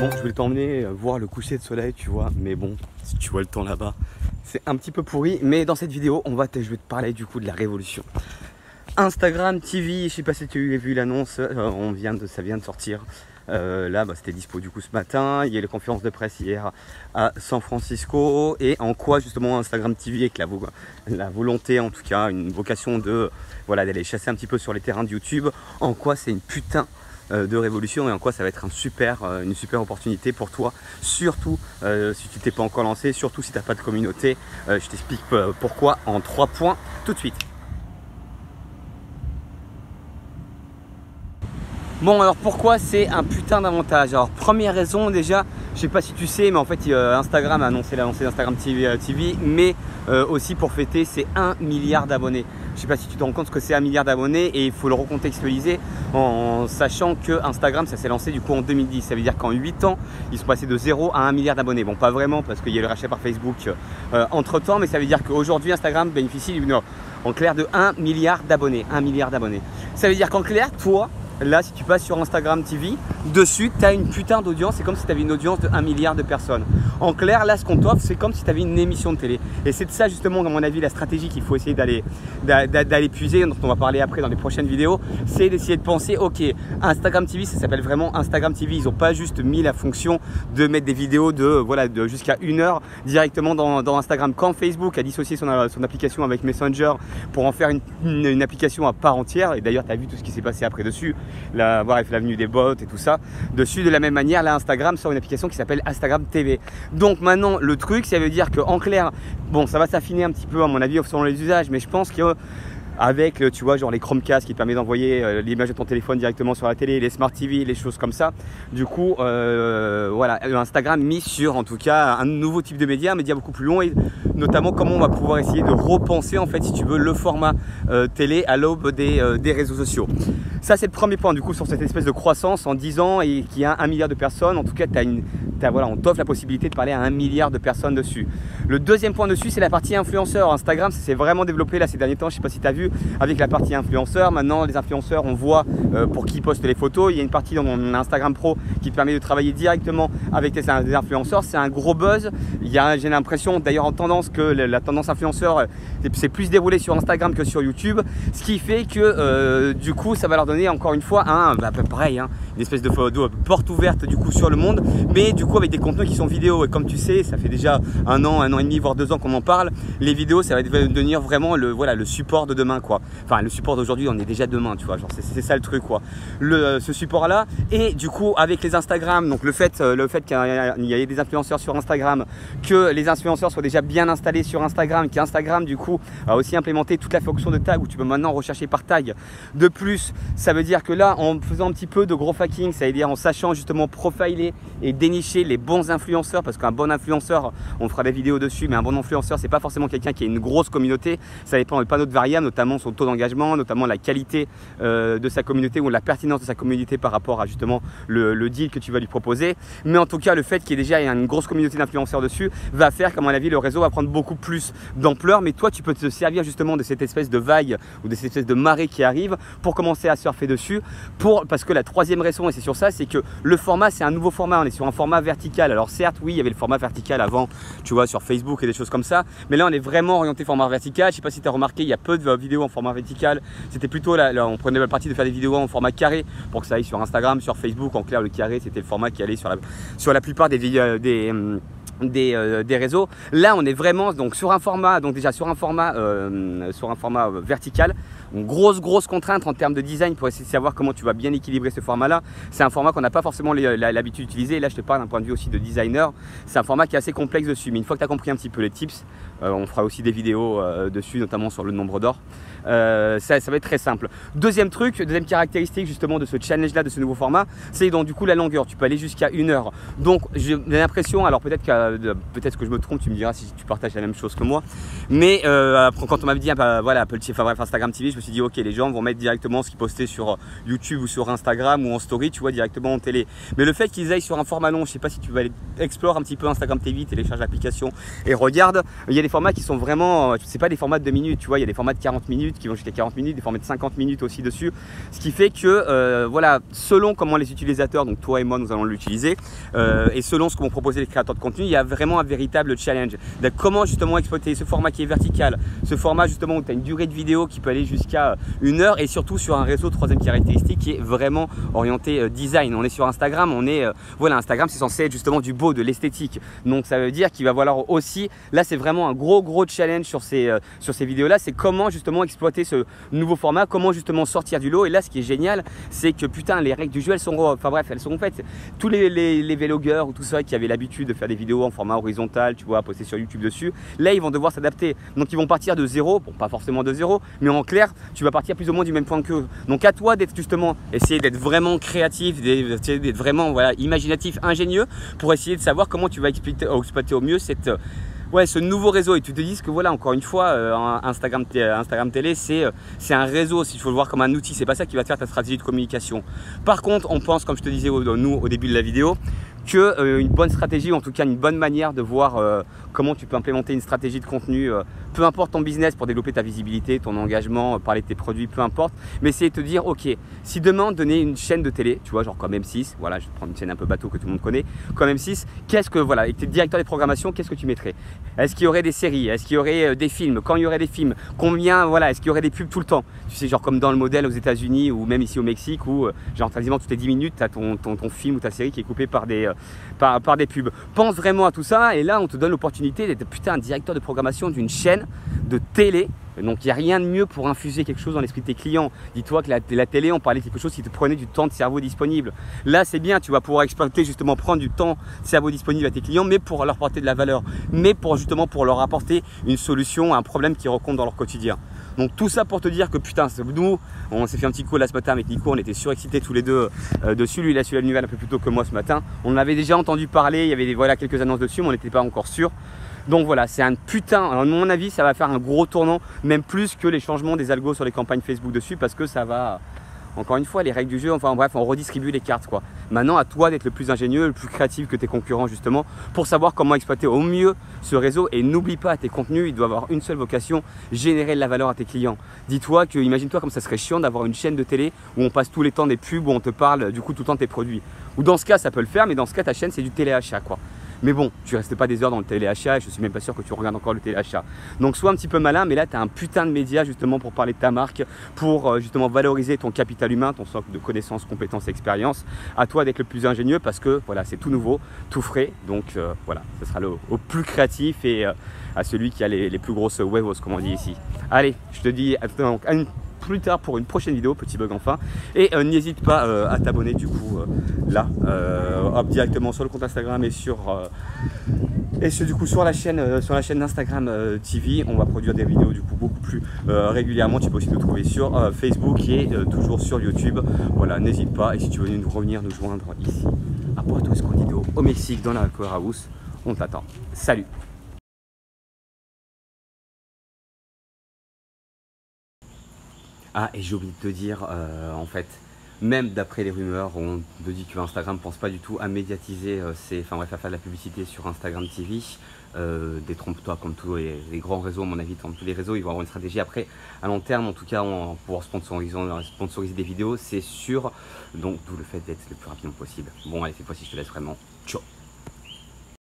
Bon, je voulais t'emmener voir le coucher de soleil, tu vois, mais bon, si tu vois le temps là-bas, c'est un petit peu pourri. Mais dans cette vidéo, je vais te parler du coup de la révolution. Instagram TV, je sais pas si tu as vu l'annonce, ça vient de sortir. Là, c'était dispo du coup ce matin. Il y a eu la conférence de presse hier à San Francisco. Et en quoi justement Instagram TV, avec la volonté, en tout cas, une vocation de d'aller chasser un petit peu sur les terrains de YouTube, en quoi c'est une putain de révolution et en quoi ça va être une super opportunité pour toi, surtout si tu t'es pas encore lancé, surtout si tu n'as pas de communauté. Je t'explique pourquoi en 3 points tout de suite. Bon, alors pourquoi c'est un putain d'avantage? Alors première raison, déjà, je sais pas si tu sais, mais en fait Instagram a annoncé d'Instagram TV, mais aussi pour fêter ses 1 milliard d'abonnés. Je sais pas si tu te rends compte ce que c'est 1 milliard d'abonnés, et il faut le recontextualiser en sachant que Instagram ça s'est lancé du coup en 2010. Ça veut dire qu'en 8 ans, ils sont passés de 0 à 1 milliard d'abonnés. Bon, pas vraiment parce qu'il y a eu le rachat par Facebook entre temps, mais ça veut dire qu'aujourd'hui Instagram bénéficie en clair de 1 milliard d'abonnés. 1 milliard d'abonnés. Ça veut dire qu'en clair, toi, là, si tu passes sur Instagram TV, dessus, tu as une putain d'audience. C'est comme si tu avais une audience de 1 milliard de personnes. En clair, là, ce qu'on t'offre, c'est comme si tu avais une émission de télé. Et c'est de ça, justement, à mon avis, la stratégie qu'il faut essayer d'aller puiser, dont on va parler après dans les prochaines vidéos. C'est d'essayer de penser, ok, Instagram TV, ça s'appelle vraiment Instagram TV. Ils n'ont pas juste mis la fonction de mettre des vidéos de jusqu'à 1 heure directement dans Instagram. Quand Facebook a dissocié son application avec Messenger pour en faire une application à part entière, et d'ailleurs, tu as vu tout ce qui s'est passé après dessus. L'avenue des bots et tout ça dessus. De la même manière, là Instagram sort une application qui s'appelle Instagram TV. Donc maintenant le truc, ça veut dire qu'en clair, bon, ça va s'affiner un petit peu à mon avis selon les usages, mais je pense que avec, tu vois, genre les Chromecast qui te permet d'envoyer l'image de ton téléphone directement sur la télé, les Smart TV, les choses comme ça. Du coup, Instagram mise sur, en tout cas, un nouveau type de média beaucoup plus long, et notamment comment on va pouvoir essayer de repenser, en fait, si tu veux, le format télé à l'aube des réseaux sociaux. Ça, c'est le premier point, du coup, sur cette espèce de croissance en 10 ans et qui a 1 milliard de personnes. En tout cas, on t'offre la possibilité de parler à 1 milliard de personnes dessus. Le deuxième point dessus, c'est la partie influenceur. Instagram, ça s'est vraiment développé là ces derniers temps. Je sais pas si tu as vu avec la partie influenceur. Maintenant, les influenceurs, on voit pour qui poste les photos. Il y a une partie dans mon Instagram Pro qui te permet de travailler directement avec des influenceurs. C'est un gros buzz. J'ai l'impression, d'ailleurs, en tendance, que la tendance influenceur c'est plus déroulée sur Instagram que sur YouTube. Ce qui fait que du coup, ça va leur donner encore une fois pareil, une espèce de porte ouverte du coup sur le monde, mais du coup avec des contenus qui sont vidéo. Et comme tu sais, ça fait déjà 1 an et demi, voire 2 ans qu'on en parle. Les vidéos, ça va devenir vraiment le support de demain, quoi. Enfin, le support d'aujourd'hui, on est déjà demain, tu vois. Genre, c'est ça le truc, quoi. Ce support-là. Et du coup, avec les Instagram, donc le fait qu'il y ait des influenceurs sur Instagram, que les influenceurs soient déjà bien installés sur Instagram, qu'Instagram, du coup, a aussi implémenté toute la fonction de tag où tu peux maintenant rechercher par tag. De plus, ça veut dire que là, en faisant un petit peu de gros hacking, ça veut dire en sachant justement profiler et dénicher les bons influenceurs, parce qu'un bon influenceur, on fera des vidéos dessus, mais un bon influenceur, c'est pas forcément quelqu'un qui a une grosse communauté. Ça dépend de plein d'autres variables, notamment son taux d'engagement, notamment la qualité de sa communauté ou la pertinence de sa communauté par rapport à justement le deal que tu vas lui proposer. Mais en tout cas, le fait qu'il y ait déjà une grosse communauté d'influenceurs dessus va faire qu'à mon avis, le réseau va prendre beaucoup plus d'ampleur. Mais toi, tu peux te servir justement de cette espèce de vague ou de cette espèce de marée qui arrive pour commencer à surfer dessus. Parce que la troisième raison, et c'est sur ça, c'est que le format, c'est un nouveau format. On est sur un format vertical. Alors certes, oui, il y avait le format vertical avant, tu vois, sur Facebook et des choses comme ça. Mais là, on est vraiment orienté format vertical. Je sais pas si tu as remarqué, il y a peu de vidéos en format vertical. C'était plutôt là, on prenait le parti de faire des vidéos en format carré pour que ça aille sur Instagram, sur Facebook. En clair, le carré, c'était le format qui allait sur la plupart des réseaux. Là, on est vraiment donc sur un format, vertical. Une grosse contrainte en termes de design pour essayer de savoir comment tu vas bien équilibrer ce format-là. C'est un format qu'on n'a pas forcément l'habitude d'utiliser. Et là, je te parle d'un point de vue aussi de designer. C'est un format qui est assez complexe dessus. Mais une fois que tu as compris un petit peu les tips, on fera aussi des vidéos dessus, notamment sur le nombre d'or. Ça va être très simple. Deuxième caractéristique justement de ce challenge-là, de ce nouveau format, c'est donc du coup la longueur. Tu peux aller jusqu'à 1 heure. Donc, j'ai l'impression, alors peut-être que je me trompe, tu me diras si tu partages la même chose que moi. Mais quand on m'avait dit, Instagram TV, je me me suis dit ok, les gens vont mettre directement ce qu'ils postaient sur YouTube ou sur Instagram ou en story, tu vois, directement en télé. Mais le fait qu'ils aillent sur un format long, je sais pas si tu vas aller explore un petit peu Instagram TV, télécharge l'application et regarde, il y a des formats qui sont vraiment, c'est pas des formats de 2 minutes, tu vois, il y a des formats de 40 minutes qui vont jusqu'à 40 minutes, des formats de 50 minutes aussi dessus, ce qui fait que voilà, selon comment les utilisateurs, donc toi et moi nous allons l'utiliser, et selon ce que vont proposer les créateurs de contenu, il y a vraiment un véritable challenge de comment justement exploiter ce format qui est vertical, ce format justement où tu as une durée de vidéo qui peut aller jusqu'à 1 heure, et surtout sur un réseau, troisième caractéristique, qui est vraiment orienté design. On est sur Instagram, on est voilà, Instagram c'est censé être justement du beau, de l'esthétique, donc ça veut dire qu'il va falloir aussi, là c'est vraiment un gros challenge sur ces vidéos là, c'est comment justement exploiter ce nouveau format, comment justement sortir du lot. Et là ce qui est génial, c'est que putain, les règles du jeu elles sont, enfin bref, elles sont faites. Tous les vlogueurs ou tout ça qui avaient l'habitude de faire des vidéos en format horizontal, tu vois, poster sur YouTube dessus, là ils vont devoir s'adapter, donc ils vont partir de zéro, bon pas forcément de zéro, mais en clair tu vas partir plus ou moins du même point qu'eux. Donc à toi d'être justement, essayer d'être vraiment créatif, d'être vraiment voilà, imaginatif, ingénieux, pour essayer de savoir comment tu vas exploiter au mieux cette, ouais, ce nouveau réseau. Et tu te dis que voilà, encore une fois, Instagram télé, c'est un réseau, si tu veux le voir comme un outil, c'est pas ça qui va te faire ta stratégie de communication. Par contre, on pense, comme je te disais nous au début de la vidéo, que une bonne stratégie, ou en tout cas une bonne manière de voir comment tu peux implémenter une stratégie de contenu, peu importe ton business, pour développer ta visibilité, ton engagement, parler de tes produits, peu importe, mais c'est de te dire ok, si demain on donnait une chaîne de télé, tu vois, genre comme M6, voilà, je vais prendre une chaîne un peu bateau que tout le monde connaît, comme M6, qu'est-ce que, voilà, et tu es directeur des programmations, qu'est-ce que tu mettrais? Est-ce qu'il y aurait des séries? Est-ce qu'il y aurait des films? Quand il y aurait des films? Combien, voilà, est-ce qu'il y aurait des pubs tout le temps? Tu sais, genre comme dans le modèle aux États-Unis ou même ici au Mexique, où genre quasiment toutes les 10 minutes, tu as ton film ou ta série qui est coupé par des pubs. Pense vraiment à tout ça, et là on te donne l'opportunité d'être putain un directeur de programmation d'une chaîne de télé. Donc il n'y a rien de mieux pour infuser quelque chose dans l'esprit de tes clients. Dis-toi que la télé, on parlait de quelque chose qui te prenait du temps de cerveau disponible. Là c'est bien, tu vas pouvoir exploiter justement, prendre du temps de cerveau disponible à tes clients, mais pour leur apporter de la valeur, mais pour justement pour leur apporter une solution à un problème qu'ils rencontrent dans leur quotidien. Donc tout ça pour te dire que putain, nous on s'est fait un petit call là ce matin avec Nico, on était surexcités tous les deux dessus. Lui il a su la nouvelle un peu plus tôt que moi ce matin. On en avait déjà entendu parler, il y avait voilà, quelques annonces dessus, mais on n'était pas encore sûr. Donc voilà, c'est un putain, à mon avis ça va faire un gros tournant, même plus que les changements des algos sur les campagnes Facebook dessus, parce que ça va, encore une fois, les règles du jeu, enfin bref, on redistribue les cartes quoi. Maintenant à toi d'être le plus ingénieux, le plus créatif que tes concurrents justement, pour savoir comment exploiter au mieux ce réseau. Et n'oublie pas, tes contenus, ils doivent avoir une seule vocation, générer de la valeur à tes clients. Dis-toi que, imagine-toi comme ça serait chiant d'avoir une chaîne de télé où on passe tout le temps des pubs, où on te parle du coup tout le temps de tes produits. Ou dans ce cas ça peut le faire, mais dans ce cas ta chaîne c'est du téléachat quoi. Mais bon, tu restes pas des heures dans le téléachat, et je suis même pas sûr que tu regardes encore le téléachat. Donc sois un petit peu malin, mais là tu as un putain de média justement pour parler de ta marque, pour justement valoriser ton capital humain, ton socle de connaissances, compétences, expériences. À toi d'être le plus ingénieux, parce que voilà, c'est tout nouveau, tout frais. Donc voilà, ce sera au plus créatif et à celui qui a les plus grosses huevos, comme on dit ici. Allez, je te dis à plus tard pour une prochaine vidéo, petit bug enfin, et n'hésite pas à t'abonner du coup là, hop, directement sur le compte Instagram et sur du coup sur la chaîne d'Instagram TV. On va produire des vidéos du coup beaucoup plus régulièrement. Tu peux aussi nous trouver sur Facebook et toujours sur YouTube. Voilà, n'hésite pas, et si tu veux revenir nous joindre ici à Puerto Escondido au Mexique dans la Aqua House, on t'attend. Salut. Ah, et j'ai oublié de te dire, en fait, même d'après les rumeurs, on te dit que Instagram ne pense pas du tout à médiatiser, enfin bref, à faire de la publicité sur Instagram TV. Détrompe-toi, comme tous les grands réseaux, à mon avis, comme tous les réseaux, ils vont avoir une stratégie. Après, à long terme, en tout cas, on va pouvoir sponsoriser des vidéos, c'est sûr. Donc, d'où le fait d'être le plus rapidement possible. Bon, allez, cette fois-ci, je te laisse vraiment. Ciao.